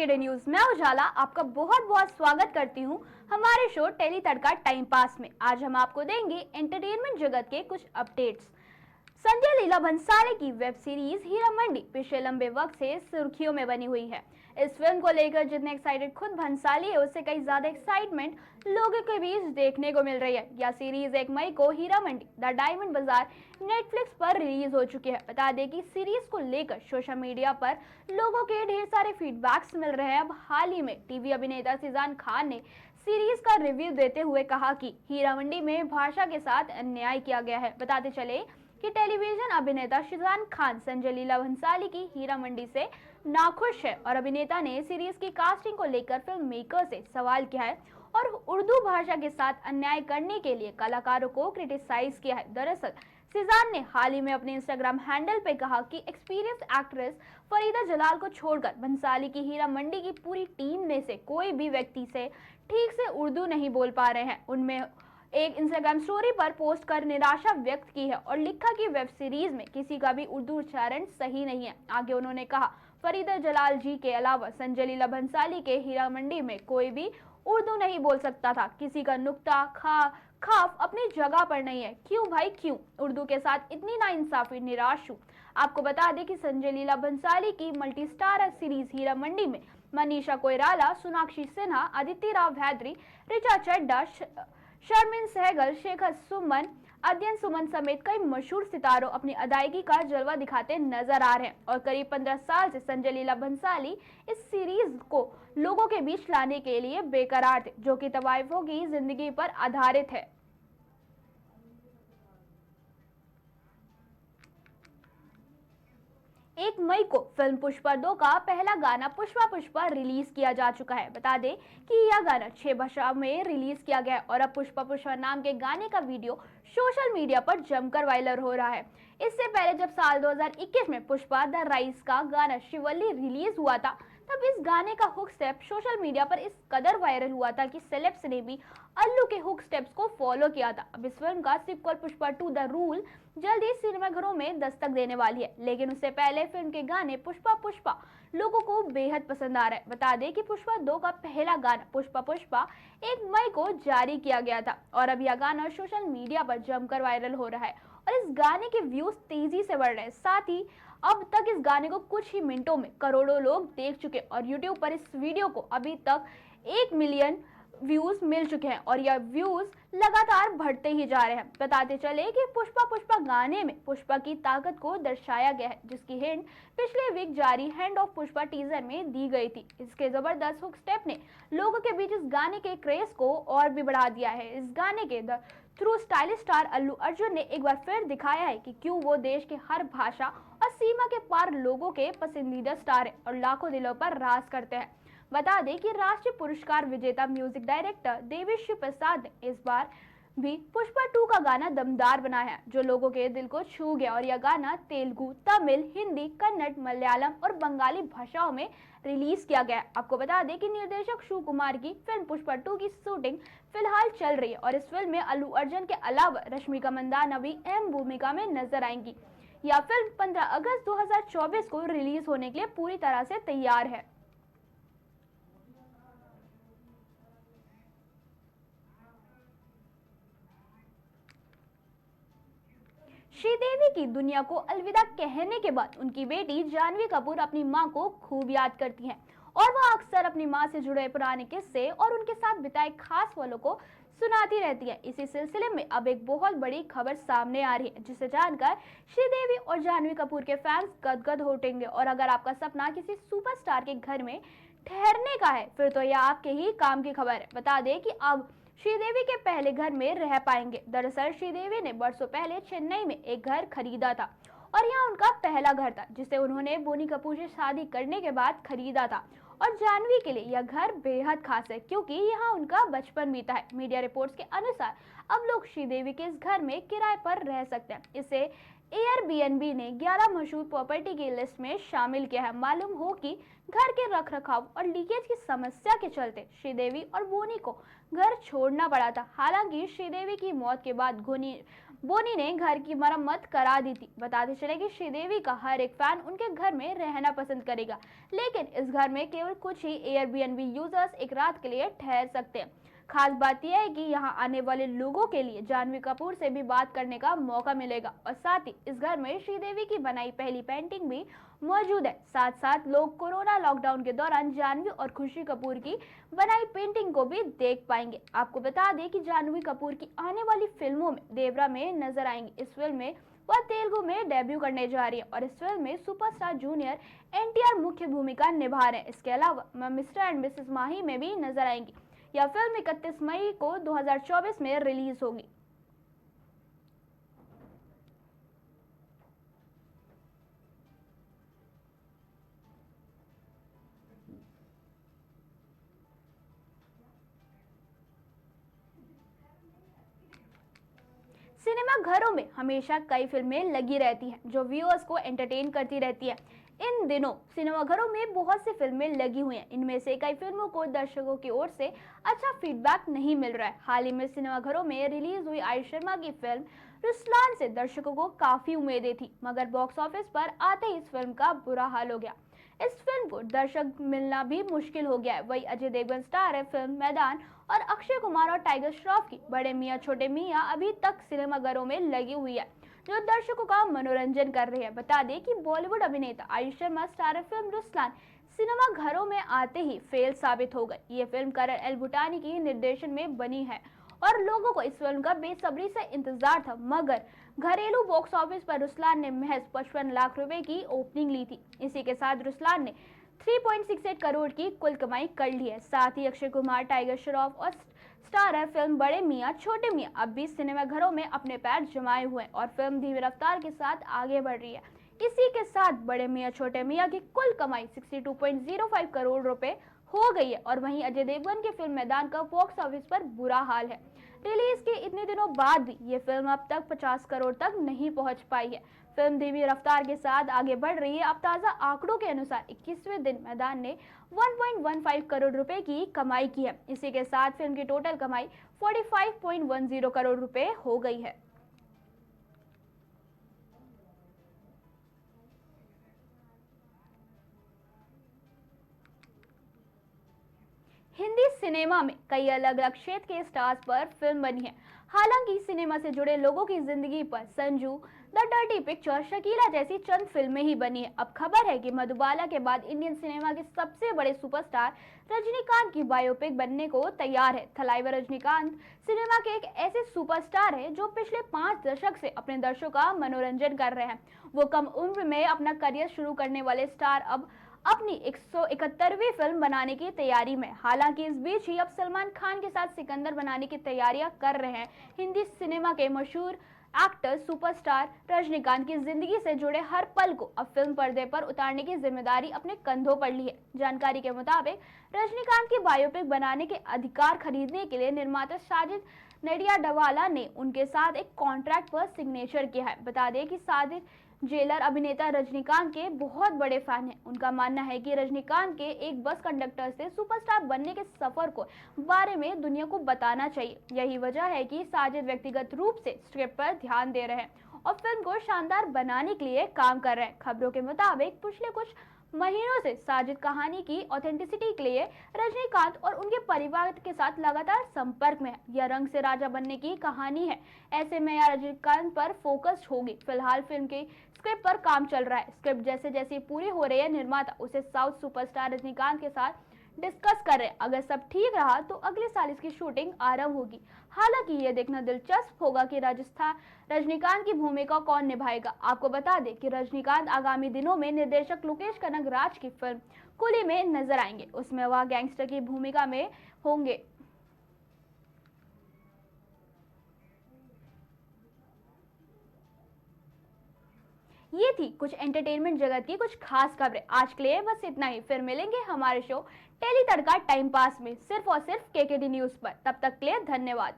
केडे news में उजाला आपका बहुत बहुत स्वागत करती हूँ हमारे शो टेली तड़का टाइम पास में। आज हम आपको देंगे एंटरटेनमेंट जगत के कुछ अपडेट्स। संजय लीला भंसाली की वेब सीरीज हीरा मंडी पिछले लंबे वक्त से सुर्खियों में बनी हुई है। इस फिल्म को लेकर जितने एक्साइटेड खुद भंसाली है, उससे कई ज्यादा एक्साइटमेंट लोगों के बीच देखने को मिल रही है। यह सीरीज 1 मई को हीरा मंडी द डायमंड बाजार नेटफ्लिक्स पर रिलीज हो चुकी है। बता दें कि सीरीज को लेकर सोशल मीडिया पर लोगों के ढेर सारे फीडबैक्स मिल रहे हैं। अब हाल ही में टीवी अभिनेता शिजान खान ने सीरीज का रिव्यू देते हुए कहा कि हीरा मंडी में भाषा के साथ अन्याय किया गया है। बताते चले कि टेलीविजन अभिनेता शिजान खान संजय लीला भंसाली की हीरा मंडी से नाखुश है और अभिनेता ने सीरीज की कास्टिंग को लेकर फिल्म मेकर से सवाल किया है और उर्दू भाषा के साथ अन्याय करने के लिए कलाकारों को क्रिटिसाइज किया है। दरअसल शिजान ने हाल ही में अपने इंस्टाग्राम हैंडल पे कहा कि एक्सपीरियंस एक्ट्रेस फरीदा जलाल को छोड़कर भंसाली की हीरा मंडी की पूरी टीम में से कोई भी व्यक्ति से ठीक से उर्दू नहीं बोल पा रहे हैं। उनमें एक इंस्टाग्राम स्टोरी पर पोस्ट कर निराशा व्यक्त की है और लिखा कि वेब सीरीज में किसी का भी उर्दू उच्चारण सही नहीं है। आगे उन्होंने कहा, फरीदा जलाल जी के अलावा संजय लीला भंसाली के हीरा मंडी में कोई भी उर्दू नहीं बोल सकता था। किसी का नुक्ता खाफ अपनी जगह पर नहीं है। क्यों भाई क्यों? उर्दू के साथ इतनी नाइंसाफी, निराश हूँ। आपको बता दें कि संजय लीला भंसाली की multi star series Heera Mandi में मनीषा कोइराला, सोनाक्षी सिन्हा, अदिति राव भैद्री, ऋचा चड्ढा, शर्मिन सहगल, शेखर सुमन, अध्ययन सुमन समेत कई मशहूर सितारों अपनी अदायगी का जलवा दिखाते नजर आ रहे हैं और करीब 15 साल से संजय लीला भंसाली इस सीरीज को लोगों के बीच लाने के लिए बेकरार थे, जो कि तवाइफों की जिंदगी पर आधारित है। 1 मई को फिल्म पुष्पा 2 का पहला गाना पुष्पा पुष्पा रिलीज किया जा चुका है। बता दें कि यह गाना 6 भाषाओं में रिलीज किया गया है और अब पुष्पा पुष्पा नाम के गाने का वीडियो सोशल मीडिया पर जमकर वायरल हो रहा है। इससे पहले जब साल 2021 में पुष्पा द राइज का गाना शिवल्ली रिलीज हुआ था, तब इस गाने का हुक स्टेप सोशल मीडिया पर इस कदर वायरल हुआ था कि सेलेब्स ने भी अल्लू के हुक स्टेप्स को फॉलो किया था। अब इस फिल्म का सीक्वल पुष्पा 2 द रूल जल्द ही सिनेमाघरों में दस्तक देने वाली है, लेकिन उससे पहले फिल्म के गाने पुष्पा पुष्पा लोगों को बेहद पसंद आ रहा है। बता दें कि पुष्पा 2 का पहला गाना पुष्पा पुष्पा 1 मई को जारी किया गया था और अब यह गाना सोशल मीडिया पर जमकर वायरल हो रहा है और इस गाने के व्यूज तेजी से बढ़ रहे हैं। साथ ही अब तक इस गाने को कुछ ही मिनटों में करोड़ों लोग देख चुके और यूट्यूब पर इस वीडियो को अभी तक 1 मिलियन व्यूज मिल चुके हैं और यह व्यूज लगातार बढ़ते ही जा रहे हैं। बताते चले कि पुष्पा पुष्पा गाने में पुष्पा की ताकत को दर्शाया गया है, जिसकी हिंट पिछले वीक जारी हैंड ऑफ पुष्पा टीजर में दी गई थी। इसके जबरदस्त हुक स्टेप ने लोगों के बीच इस गाने के क्रेज को और भी बढ़ा दिया है। इस गाने के through stylish star Allu Arjun ने एक बार फिर दिखाया है कि क्यों वो देश के हर भाषा और सीमा के पार लोगों के पसंदीदा स्टार है और लाखों दिलों पर राज करते हैं। बता दें कि राष्ट्रीय पुरस्कार विजेता म्यूजिक डायरेक्टर देवेश्वर प्रसाद ने इस बार भी पुष्पा 2 का गाना दमदार बनाया है, जो लोगों के दिल को छू गया और यह गाना तेलुगु, तमिल, हिंदी, कन्नड़, मलयालम और बंगाली भाषाओं में रिलीज किया गया है। आपको बता दें कि निर्देशक शिव कुमार की फिल्म पुष्पा 2 की शूटिंग फिलहाल चल रही है और इस फिल्म में अल्लू अर्जुन के अलावा रश्मिका मंदाना भी अहम भूमिका में नजर आएंगी। यह फिल्म 15 अगस्त 2024 को रिलीज होने के लिए पूरी तरह से तैयार है। श्रीदेवी की दुनिया को अलविदा कहने के बाद उनकी बेटी जानवी कपूर अपनी मां को खूब याद करती हैं और वह अक्सर अपनी मां से जुड़े पुराने किस्से और उनके साथ बिताए खास पलों को सुनाती रहती है। इसी सिलसिले में अब एक बहुत बड़ी खबर सामने आ रही है, जिसे जानकर श्रीदेवी और जानवी कपूर के फैंस गदगद हो उठेंगे। और अगर आपका सपना किसी सुपरस्टार के घर में ठहरने का है, फिर तो यह आपके ही काम की खबर है। बता दें कि अब श्रीदेवी के पहले घर में रह पाएंगे। दरअसल श्रीदेवी ने बरसों पहले चेन्नई में एक घर खरीदा था और यह उनका पहला घर था, जिसे उन्होंने बोनी कपूर से शादी करने के बाद खरीदा था। और जानवी के लिए यह घर बेहद खास है क्योंकि यहाँ उनका बचपन बीता है। मीडिया रिपोर्ट्स के अनुसार अब लोग श्रीदेवी के इस घर में किराए पर रह सकते हैं। इसे एयरबीएनबी ने 11 मशहूर प्रॉपर्टी की लिस्ट में शामिल किया है। मालूम हो कि घर के रखरखाव और लीकेज की समस्या के चलते श्रीदेवी और बोनी को घर छोड़ना पड़ा था। हालांकि श्रीदेवी की मौत के बाद बोनी ने घर की मरम्मत करा दी थी। बताते चले कि श्रीदेवी का हर एक फैन उनके घर में रहना पसंद करेगा, लेकिन इस घर में केवल कुछ ही एयरबीएनबी यूजर्स एक रात के लिए ठहर सकते हैं। खास बात यह है कि यहाँ आने वाले लोगों के लिए जानवी कपूर से भी बात करने का मौका मिलेगा और साथ ही इस घर में श्रीदेवी की बनाई पहली पेंटिंग भी मौजूद है। साथ साथ लोग कोरोना लॉकडाउन के दौरान जानवी और खुशी कपूर की बनाई पेंटिंग को भी देख पाएंगे। आपको बता दें कि जानवी कपूर की आने वाली फिल्मों में देवरा में नजर आएंगी। इस फिल्म में वह तेलुगु में डेब्यू करने जा रही है और इस फिल्म में सुपरस्टार जूनियर एनटीआर मुख्य भूमिका निभा रहे हैं। इसके अलावा मिस्टर एंड मिसेस माही में भी नजर आएंगी। यह फिल्म 31 मई को 2024 में रिलीज होगी। सिनेमा घरों में हमेशा कई फिल्में लगी रहती हैं जो व्यूअर्स को एंटरटेन करती रहती है। इन दिनों सिनेमा घरों में बहुत सी फिल्में लगी हुई हैं। इनमें से कई फिल्मों को दर्शकों की ओर से अच्छा फीडबैक नहीं मिल रहा है। हाल ही में सिनेमा घरों में रिलीज हुई आयुष शर्मा की फिल्म रुस्लान से दर्शकों को काफी उम्मीदें थी, मगर बॉक्स ऑफिस पर आते ही इस फिल्म का बुरा हाल हो गया। इस फिल्म को दर्शक मिलना भी मुश्किल हो गया है। वही अजय देवगन स्टार है फिल्म मैदान और अक्षय कुमार और टाइगर श्रॉफ की बड़े मियां छोटे मियां अभी तक सिनेमाघरों में लगी हुई है, जो दर्शकों का मनोरंजन कर रही है। बता दें कि बॉलीवुड अभिनेता Ayush Sharma star film Ruslan cinema घरों में आते ही फेल साबित हो गई। ये फिल्म करण एल भूटानी की निर्देशन में बनी है और लोगों को इस फिल्म का बेसब्री से इंतजार था, मगर घरेलू बॉक्स ऑफिस पर रुस्लान ने महज 55 लाख रुपए की ओपनिंग ली थी। इसी के साथ रुस्लान ने 3.68 करोड़ की कुल कमाई कर ली है। साथ ही अक्षय कुमार, टाइगर श्रॉफ और स्टार है फिल्म बड़े मियां छोटे मियां अब भी सिनेमा घरों में अपने पैर जमाए हुए हैं और फिल्म धीमी रफ्तार के साथ आगे बढ़ रही है। इसी के साथ बड़े मियां छोटे मियां की कुल कमाई 62.05 करोड़ रुपए हो गई है और वहीं अजय देवगन की फिल्म मैदान का बॉक्स ऑफिस पर बुरा हाल है। रिलीज के इतने दिनों बाद भी ये फिल्म अब तक 50 करोड़ तक नहीं पहुंच पाई है। फिल्म धीमी रफ्तार के साथ आगे बढ़ रही है। अब ताजा आंकड़ों के अनुसार 21वें दिन मैदान ने 1.15 करोड़ रुपए की कमाई की है। इसी के साथ फिल्म की टोटल कमाई 45.10 करोड़ रुपए हो गई है। हिंदी सिनेमा में कई अलग अलग क्षेत्र के स्टार्स पर फिल्म बनी है। हालांकि सिनेमा से जुड़े लोगों की जिंदगी पर Sanju, the dirty picture, Shakeela जैसी चंद फिल्में ही बनी है। अब खबर है कि मधुबाला के बाद इंडियन सिनेमा के सबसे बड़े सुपरस्टार रजनीकांत की बायोपिक बनने को तैयार है। थलाइवर रजनीकांत सिनेमा के एक ऐसे सुपरस्टार है जो पिछले 5 दशक से अपने दर्शकों का मनोरंजन कर रहे हैं। वो कम उम्र में अपना करियर शुरू करने वाले स्टार अब अपनी 171वीं फिल्म बनाने की तैयारी में। हालांकि इस बीच ही अब सलमान खान के साथ सिकंदर बनाने की तैयारियां कर रहे हैं। हिंदी सिनेमा के मशहूर एक्टर सुपरस्टार रजनीकांत की जिंदगी से जुड़े हर पल को अब फिल्म पर्दे पर उतारने की जिम्मेदारी अपने कंधों पर ली है। जानकारी के मुताबिक रजनीकांत की बायोपिक बनाने के अधिकार खरीदने के लिए निर्माता साजिद नडियाडवाला ने उनके साथ एक कॉन्ट्रैक्ट पर सिग्नेचर किया है। बता दें कि साजिद जेलर अभिनेता रजनीकांत के बहुत बड़े फैन हैं। उनका मानना है कि रजनीकांत के एक बस कंडक्टर से सुपरस्टार बनने के सफर को बारे में दुनिया को बताना चाहिए। यही वजह है कि साजिद व्यक्तिगत रूप से स्क्रिप्ट पर ध्यान दे रहे हैं और फिल्म को शानदार बनाने के लिए काम कर रहे हैं। खबरों के मुताबिक पिछले कुछ महीनों से साजिद कहानी की ऑथेंटिसिटी के लिए रजनीकांत और उनके परिवार के साथ लगातार संपर्क में है। यह रंग से राजा बनने की कहानी है, ऐसे में यह रजनीकांत पर फोकस होगी। फिलहाल फिल्म की स्क्रिप्ट पर काम चल रहा है। स्क्रिप्ट जैसे जैसे पूरी हो रही है, निर्माता उसे साउथ सुपरस्टार रजनीकांत के साथ डिस्कस कर रहे हैं। अगर सब ठीक रहा तो अगले साल इसकी शूटिंग आरंभ होगी। हालांकि ये देखना दिलचस्प होगा कि रजनीकांत की भूमिका कौन निभाएगा। आपको बता दें कि रजनीकांत आगामी दिनों में निर्देशक लोकेश कनगराज की फिल्म कुली में नजर आएंगे। उसमें वह गैंगस्टर की भूमिका में होंगे। ये थी कुछ एंटरटेनमेंट जगत की कुछ खास खबरें। आज के लिए बस इतना ही। फिर मिलेंगे हमारे शो टेली तड़का टाइम पास में सिर्फ और सिर्फ केकेडी न्यूज पर। तब तक के लिए धन्यवाद।